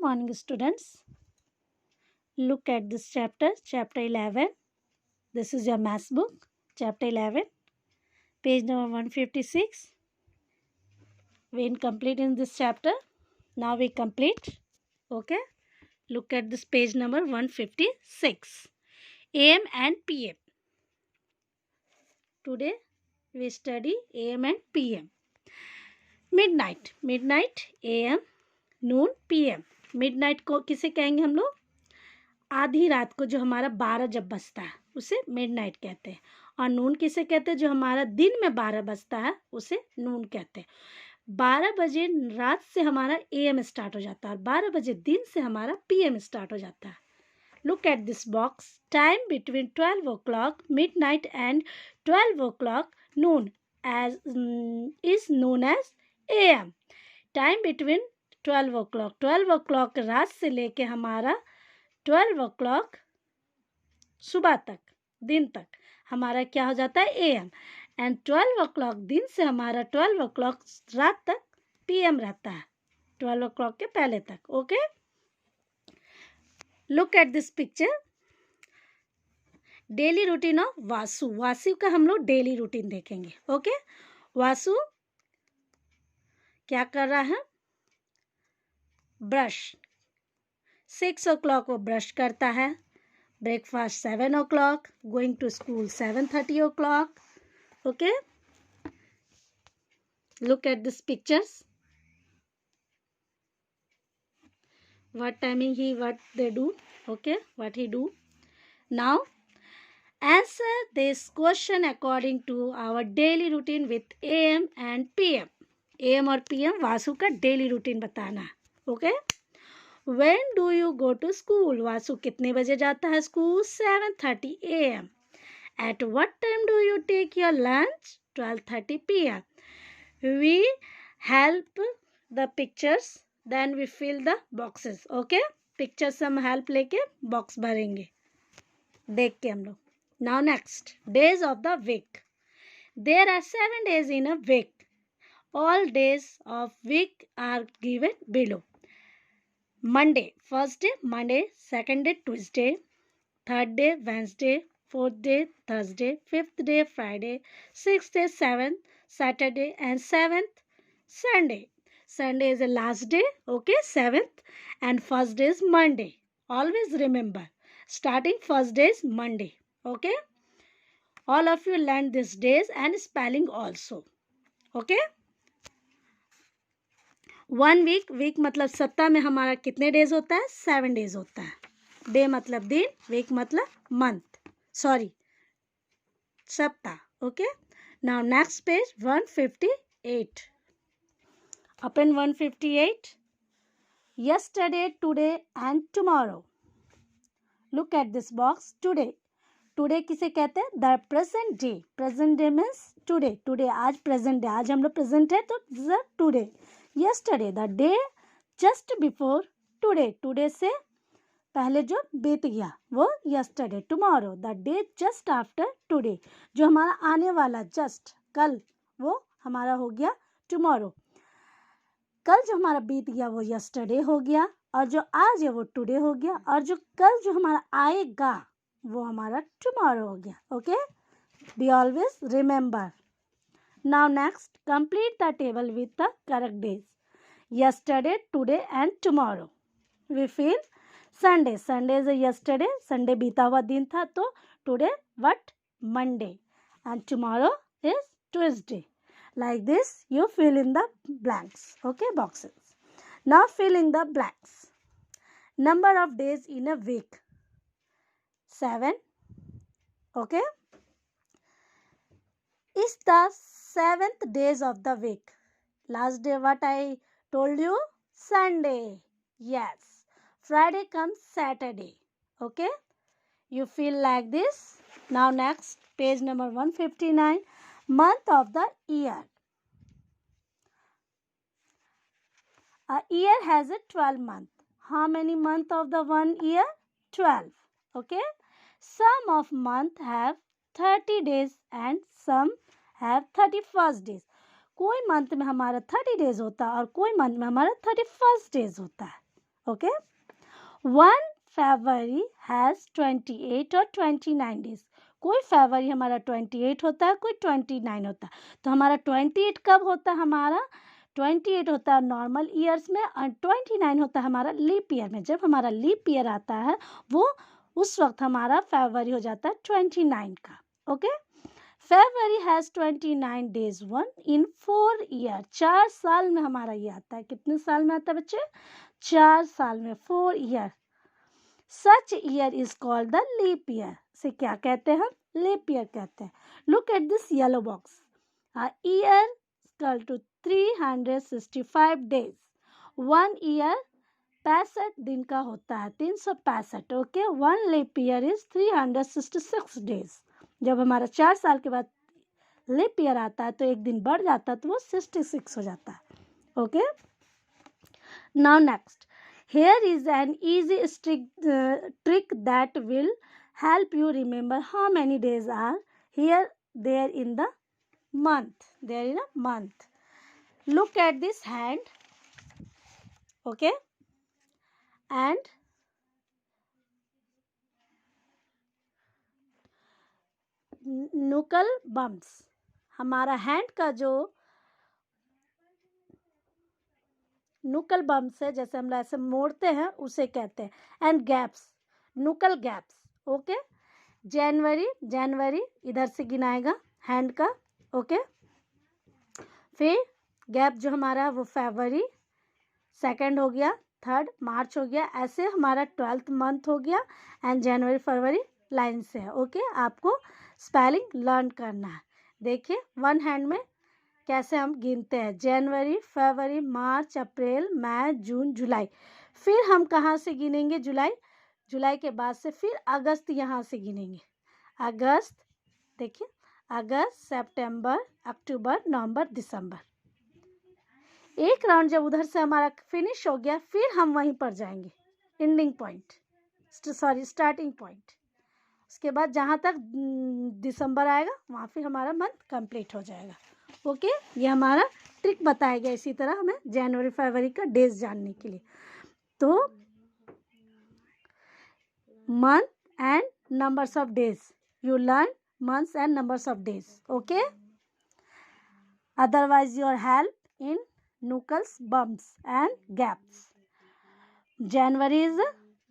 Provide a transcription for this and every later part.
morning, students. Look at this chapter, chapter 11. This is your maths book, chapter 11, page number 156. We incomplete in this chapter. Now we complete. Okay. Look at this page number 156. AM and PM. Today we study AM and PM. Midnight, AM, noon, PM. Midnight को किसे कहेंगे हम लोग? आधी रात को जो हमारा 12 जब बजता है उसे मिडनाइट कहते हैं. और नून किसे कहते हैं? जो हमारा दिन में 12 बजता है उसे नून कहते हैं. 12 बजे रात से हमारा AM स्टार्ट हो जाता है और 12 बजे दिन से हमारा PM स्टार्ट हो जाता है. Look at this box. Time between 12 o'clock midnight and 12 o'clock noon is known as AM. Time between 12 o'clock. 12 o'clock रात से लेके हमारा 12 o'clock सुबह तक, दिन तक हमारा क्या हो जाता है? AM. एंड 12 o'clock दिन से हमारा 12 o'clock रात तक PM रहता है, 12 o'clock के पहले तक. Okay. Look at this picture. Daily routine of Vasu. Vasu का हम लोग डेली रूटीन देखेंगे. ओके. वासु क्या कर रहा है? ब्रश. 6 o'clock वो ब्रश करता है. Breakfast 7 o'clock. Going to school 7:30 o'clock. Okay. Look at this pictures. What timing what they do. Okay. What he do. Now answer this question according to our daily routine with AM and PM. AM और PM Vasu का daily routine बताना. Okay. When do you go to school? Vasu कितने बजे जाता है school? 7:30 AM. At what time do you take your lunch? 12:30 PM. We help the pictures, then we fill the boxes. Okay? Pictures हम help लेके box भरेंगे देख के हम लोग. Now next, days of the week. There are 7 days in a week. All days of week are given below. Monday, first day Monday, second day Tuesday, third day Wednesday, fourth day Thursday, fifth day Friday, sixth day seventh Saturday, and seventh Sunday. Sunday is the last day. Okay, seventh, and first day is Monday. Always remember, starting first day is Monday. Okay, all of you learn these days and spelling also. Okay. 1 week. Week मतलब सप्ताह में हमारा कितने days होता है? 7 days होता है. Day मतलब दिन, वीक मतलब मंथ, सॉरी सप्ताह. Okay. Now next page 158. Open 158. Yesterday, today and tomorrow. Look at this box. Today. Today किसे कहते हैं? The present day. Present day means today. Today आज प्रेजेंट डे, आज हम लोग प्रेजेंट है तो today. Yesterday the day just before today. Today से पहले जो बीत गया वो yesterday. Tomorrow the day just after today. जो हमारा आने वाला जस्ट कल वो हमारा हो गया टुमारो. कल जो हमारा बीत गया वो यस्टरडे हो गया और जो आज है वो टुडे हो गया और जो कल जो हमारा आएगा वो हमारा टुमारो हो गया. Okay. Be always remember. Now next, complete the table with the correct days. Yesterday, today and tomorrow. We fill Sunday. Sunday is yesterday. Sunday बीता हुआ दिन था तो today what? Monday. And tomorrow is Tuesday. Like this you fill in the blanks. Okay, boxes. Now fill in the blanks. Number of days in a week. 7. Okay. Is the 7th days of the week. Last day what I told you? Sunday. Yes. Friday comes Saturday. Okay. You feel like this. Now next, page number 159. Month of the year. A year has a 12 month. How many month of the one year? 12. Okay. Some of month have 30 days and some have 31st days. कोई month में हमारा 30 days होता है और कोई month में हमारा 31st days होता है. ओके। 1 फरवरी हैज़ 28 और 29 डेज। कोई फरवरी हमारा 28 होता है, कोई 29 होता है। तो हमारा 28 कब होता है? हमारा 28 होता है नॉर्मल ईयर्स में और 29 होता है हमारा लीप ईयर में। जब हमारा लीप ईयर आता है वो उस वक्त हमारा फरवरी हो जाता है 29 का। Okay. February has 29 days one in 4 year। 4 साल में हमारा ये आता है। कितने साल में आता है बच्चे? 4 साल में, 4 year। Such year is called the leap year। से क्या कहते हैं हम? Leap year कहते हैं। Look at this yellow box। A year equal to 365 days। 1 year 65 दिन का होता है, 365। Okay. 1 leap year is 366 days। जब हमारा 4 साल के बाद लीप ईयर आता है तो एक दिन बढ़ जाता है तो वो 66 हो जाता है। Okay. Now next, here is an easy trick that will help you remember how many days are here there in the month. There in a month. Look at this hand. Okay. And knuckle bumps. हमारा hand का जो नुकल bumps है, जैसे हम ऐसे मोड़ते हैं उसे कहते हैं। And gaps, knuckle gaps. Okay. जनवरी इधर से गिनाएगा हैंड का। ओके। फिर गैप जो हमारा वो फरवरी, सेकंड हो गया, थर्ड मार्च हो गया, ऐसे हमारा 12th मंथ हो गया। एंड जनवरी फरवरी लाइन से है। ओके। आपको स्पेलिंग लर्न करना है। देखिए वन हैंड में कैसे हम गिनते हैं। जनवरी, फरवरी, मार्च, अप्रैल, मई, जून, जुलाई। फिर हम कहाँ से गिनेंगे? जुलाई के बाद से फिर अगस्त यहाँ से गिनेंगे। अगस्त, देखिए अगस्त, सितंबर, अक्टूबर, नवंबर, दिसंबर। एक राउंड जब उधर से हमारा फिनिश हो गया फिर हम वहीं पर जाएंगे, एंडिंग पॉइंट, स्टार्टिंग पॉइंट। उसके बाद जहाँ तक दिसंबर आएगा वहाँ फिर हमारा मंथ कंप्लीट हो जाएगा। ओके। ये हमारा ट्रिक बताया गया इसी तरह हमें जनवरी फरवरी का डेज जानने के लिए। तो month and numbers of days, you learn months and numbers of days. Okay. Otherwise your help in knuckles, bumps and gaps. January is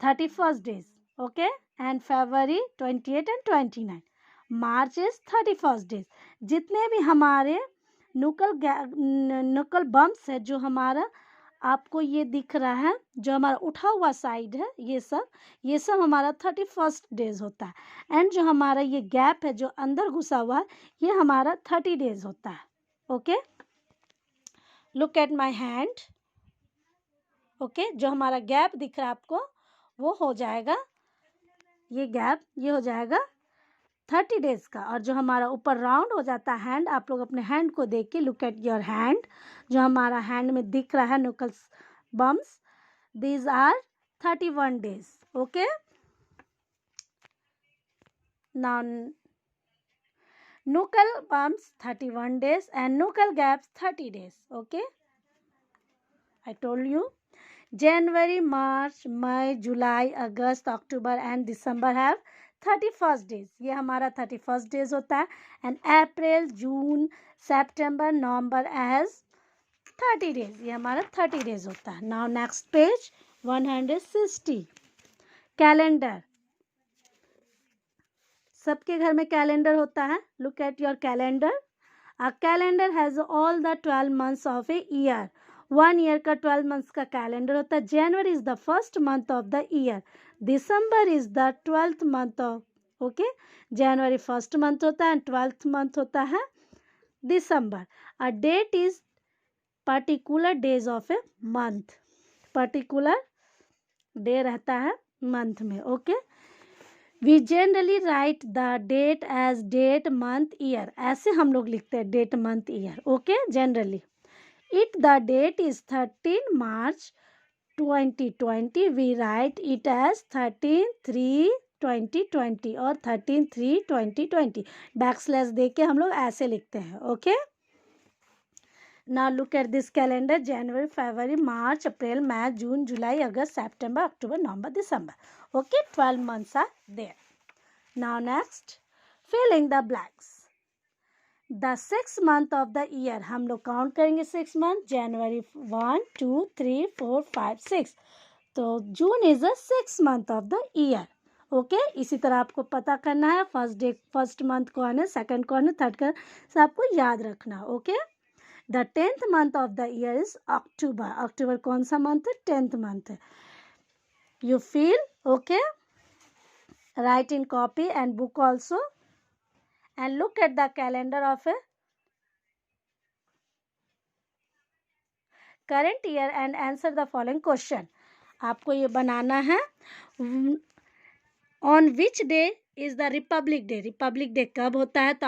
31 days। Okay. And February 28 and 29। March is 31 days। जितने भी हमारे नुकल bumps है, जो हमारा आपको ये दिख रहा है, जो हमारा उठा हुआ साइड है, ये सब हमारा 31 days होता है। एंड जो हमारा ये गैप है जो अंदर घुसा हुआ है, ये हमारा 30 days होता है। Okay. Look at my hand. Okay. जो हमारा गैप दिख रहा है आपको वो हो जाएगा, ये गैप ये हो जाएगा 30 days का। और जो हमारा ऊपर राउंड हो जाता है हैंड, आप लोग अपने हैंड को देख के लुक एट योर हैंड। जो हमारा हैंड में दिख रहा है knuckles bumps, these are 31 days। Okay. Now knuckle bumps 31 days and knuckle gaps 30 days। Okay, I told you January, March, May, July, August, October and December have 31 days। ये हमारा 31 days होता है। And April, June, September, November as 30 days। ये हमारा 30 days होता है। Now next page 160, calendar. सबके घर में कैलेंडर होता है। Look at your calendar. A calendar has all the 12 months of a year. 1 year का 12 months का कैलेंडर होता है। जनवरी is the first month of the year. December is the 12th month of. Okay. January first month होता है and 12th month होता है दिसंबर। A date is particular days of a month. Particular day रहता है month में। Okay. We generally write the date as date month year. ऐसे हम लोग लिखते हैं date month year. Okay. Generally it the date is 13 March 2020। We write it as 13/3/2020 और 13/3/2020। Backslash दे के हम लोग ऐसे लिखते हैं। Okay. Now look at this calendar: January, February, March, April, May, June, July, August, September, October, November, December. Okay, 12 months are there. Now next, fill in the blanks. The 6 month of the year, हम लोग count करेंगे 6 month. January 1, 2, 3, 4, 5, 6. तो June is the 6 month of the year. Okay, इसी तरह आपको पता करना है फर्स्ट मंथ कौन है, सेकंड कौन है, थर्ड कौन है, आपको याद रखना. Okay, the 10th month of the year is October. अक्टूबर कौन सा मंथ है? 10th मंथ है. You feel okay. Write in copy and book also and look at the calendar of a current year and answer the following question. आपको ये बनाना है. On which day is the Republic Day? Republic Day कब होता है? तो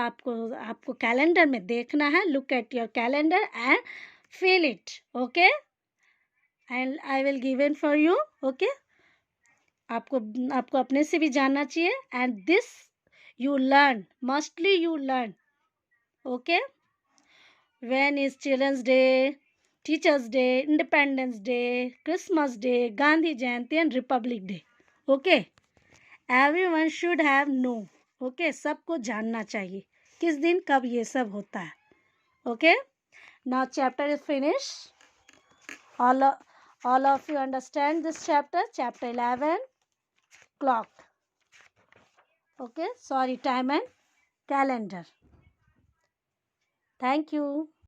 आपको calendar में देखना है. Look at your calendar and fill it. Okay, and I will give it for you. Okay, आपको अपने से भी जानना चाहिए. And this you learn, mostly you learn. Okay, when is Children's Day, Teachers Day, Independence Day, Christmas Day, Gandhi Jayanti and Republic Day. Okay, everyone should have know. Okay, सबको जानना चाहिए किस दिन कब ये सब होता है. Okay, now chapter is finished. All of you understand this chapter 11, clock. Okay, sorry, time and calendar. Thank you.